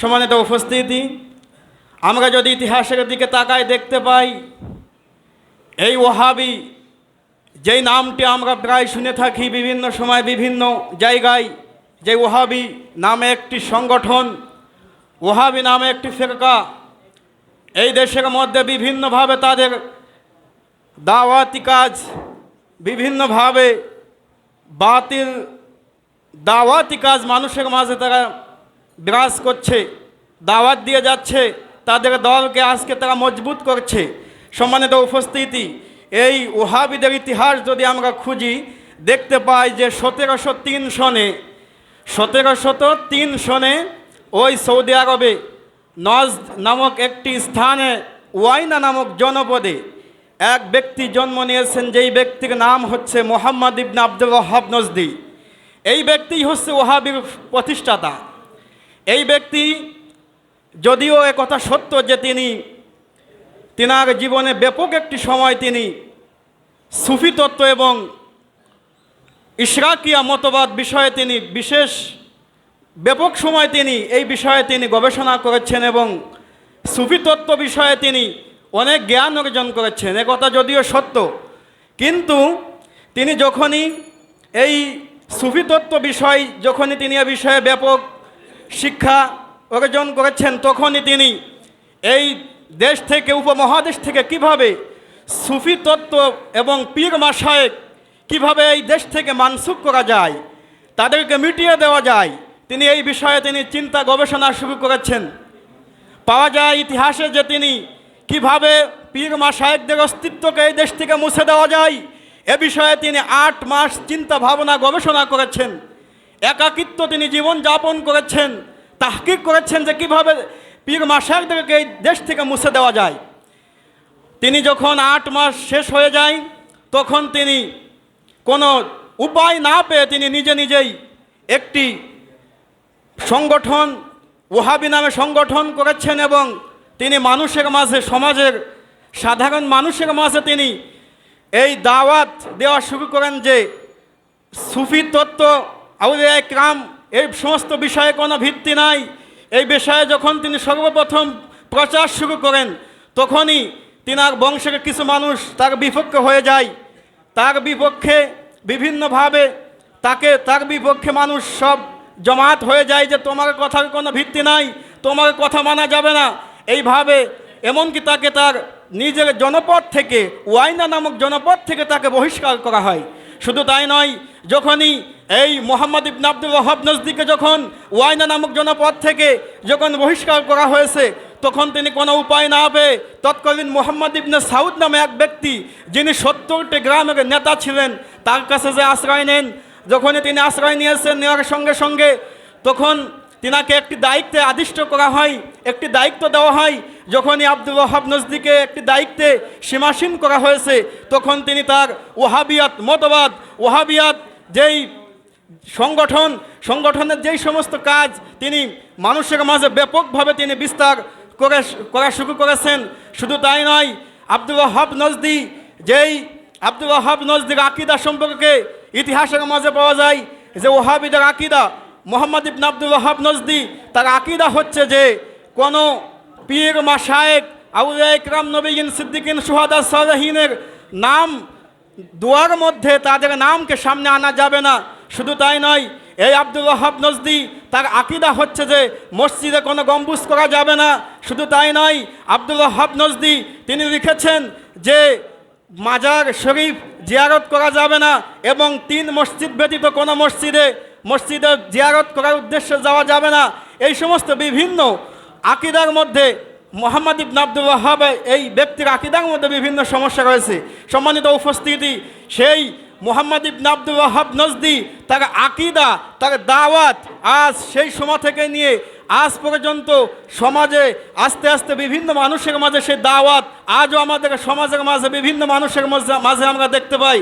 সম্মানিত উপস্থিতি, আমরা যদি ইতিহাসের দিকে তাকাই দেখতে পাই এই ওহাবি যেই নামটি আমরা প্রায় শুনে থাকি বিভিন্ন সময় বিভিন্ন জায়গায়, যে ওহাবি নামে একটি সংগঠন, ওহাবি নামে একটি ফিরকা এই দেশের মধ্যে বিভিন্নভাবে তাদের দাওয়াতি কাজ, বিভিন্নভাবে বাতিল দাওয়াতি কাজ মানুষের মাঝে তারা বিরাজ করছে, দাওয়াত দিয়ে যাচ্ছে, তাদের দলকে আজকে তারা মজবুত করছে। সম্মানিত উপস্থিতি, এই ওহাবিদের ইতিহাস যদি আমরা খুঁজি দেখতে পাই যে 1703 সনে ওই সৌদি আরবে নজদ নামক একটি স্থানে ওয়াইনা নামক জনপদে এক ব্যক্তি জন্ম নিয়েছেন, যেই ব্যক্তির নাম হচ্ছে মোহাম্মদ ইবনে আব্দুল ওয়াহাব নজদি। এই ব্যক্তি হচ্ছে ওহাবির প্রতিষ্ঠাতা। এই ব্যক্তি, যদিও একথা সত্য যে তিনার জীবনে ব্যাপক একটি সময় তিনি সুফি তত্ত্ব এবং ইশরাকিয়া মতবাদ বিষয়ে তিনি বিশেষ ব্যাপক সময় তিনি এই বিষয়ে তিনি গবেষণা করেছেন এবং সুফি তত্ত্ব বিষয়ে তিনি অনেক জ্ঞান অর্জন করেছেন, একথা যদিও সত্য। কিন্তু তিনি যখনই এই সুফি তত্ত্ব বিষয় তিনি এ বিষয়ে ব্যাপক শিক্ষা অর্জন করেছেন, তখনই তিনি এই দেশ থেকে উপমহাদেশ থেকে কিভাবে সুফি তত্ত্ব এবং পীর মাশায়েখ কিভাবে এই দেশ থেকে মানসুখ করা যায়, তাদেরকে মিটিয়ে দেওয়া যায়, তিনি এই বিষয়ে তিনি চিন্তা গবেষণা শুরু করেছেন। পাওয়া যায় ইতিহাসে যে তিনি কিভাবে পীর মাশায়েখদের অস্তিত্বকে এই দেশ থেকে মুছে দেওয়া যায় এ বিষয়ে তিনি 8 মাস চিন্তা ভাবনা গবেষণা করেছেন। একাকিত্ব তিনি জীবন যাপন করেছেন, তাহকিক করেছেন যে কিভাবে পীর মাশায়েখদেরকে এই দেশ থেকে মুছে দেওয়া যায়। তিনি যখন 8 মাস শেষ হয়ে যায় তখন তিনি কোনো উপায় না পেয়ে তিনি নিজেই একটি সংগঠন, ওহাবি নামে সংগঠন করেছেন এবং তিনি মানুষের মাঝে, সমাজের সাধারণ মানুষের মাঝে তিনি এই দাওয়াত দেওয়া শুরু করেন যে সুফি তত্ত্ব, আউলিয়া ইকরাম এই সমস্ত বিষয়ে কোনো ভিত্তি নাই। এই বিষয়ে যখন তিনি সর্বপ্রথম প্রচার শুরু করেন তখনই তিনার বংশের কিছু মানুষ তার বিপক্ষে হয়ে যায়, তার বিপক্ষে বিভিন্নভাবে তার বিপক্ষে মানুষ সব জমাত হয়ে যায় যে তোমার কথার কোনো ভিত্তি নাই, তোমার কথা মানা যাবে না। এইভাবে এমনকি তাকে তার নিজের জনপদ থেকে, ওয়াইনা নামক জনপদ থেকে তাকে বহিষ্কার করা হয়। শুধু তাই নয়, যখনই এই মোহাম্মদ ইবনে আব্দুল ওয়াহাব নজদিকে যখন ওয়াইনা নামক জনপদ থেকে যখন বহিষ্কার করা হয়েছে তখন তিনি কোনো উপায় না পেয়ে তৎকালীন মোহাম্মদ ইবনে সাউদ নামে এক ব্যক্তি, যিনি 70টি গ্রামের নেতা ছিলেন, তার কাছে যে আশ্রয় নেন। যখনই তিনি আশ্রয় নিয়েছেন, নেওয়ার সঙ্গে সঙ্গে তখন তিনাকে একটি দায়িত্বে আদিষ্ট করা হয়, একটি দায়িত্ব দেওয়া হয়। যখনই আব্দুল ওয়াহাব নজদিকে একটি দায়িত্বে সীমাসীন করা হয়েছে তখন তিনি তার ওহাবিয়াত মতবাদ, ওহাবিয়াত যেই সংগঠনের যেই সমস্ত কাজ তিনি মানুষের মাঝে ব্যাপকভাবে তিনি বিস্তার করা শুরু করেছেন। শুধু তাই নয়, আব্দুল ওয়াহাব নজদির আকীদা সম্পর্কে ইতিহাসের মাঝে পাওয়া যায় যে ওহাবিদের আকীদা, মোহাম্মদ ইবনে আব্দুল ওয়াহাব নজদি তার আকীদা হচ্ছে যে কোনো পীর মাশায়েখ, আউলিয়া ইকরাম, নবীন, সিদ্দিকিন, শুহাদা, সালেহিনের নাম দুয়ার মধ্যে তাদের নামকে সামনে আনা যাবে না। শুধু তাই নয়, এই আব্দুল ওয়াহাব নজদি তার আকীদা হচ্ছে যে মসজিদে কোনো গম্বুজ করা যাবে না। শুধু তাই নয়, আব্দুল ওয়াহাব নজদি তিনি লিখেছেন যে মাজার শরীফ জিয়ারত করা যাবে না এবং 3 মসজিদ ব্যতীত কোনো মসজিদে জিয়ারত করার উদ্দেশ্যে যাওয়া যাবে না। এই সমস্ত বিভিন্ন আকীদার মধ্যে মোহাম্মদ ইবনে আব্দুল ওয়াহাব এই ব্যক্তির আকীদার মধ্যে বিভিন্ন সমস্যা রয়েছে। সম্মানিত উপস্থিতি, সেই মোহাম্মদ ইবনে আব্দুল ওয়াহাব নজদি তার আকীদা, তার দাওয়াত আজ সেই সময় থেকে নিয়ে আজ পর্যন্ত সমাজে আস্তে আস্তে বিভিন্ন মানুষের মাঝে সেই দাওয়াত আজও আমাদের সমাজের মাঝে বিভিন্ন মানুষের মাঝে আমরা দেখতে পাই।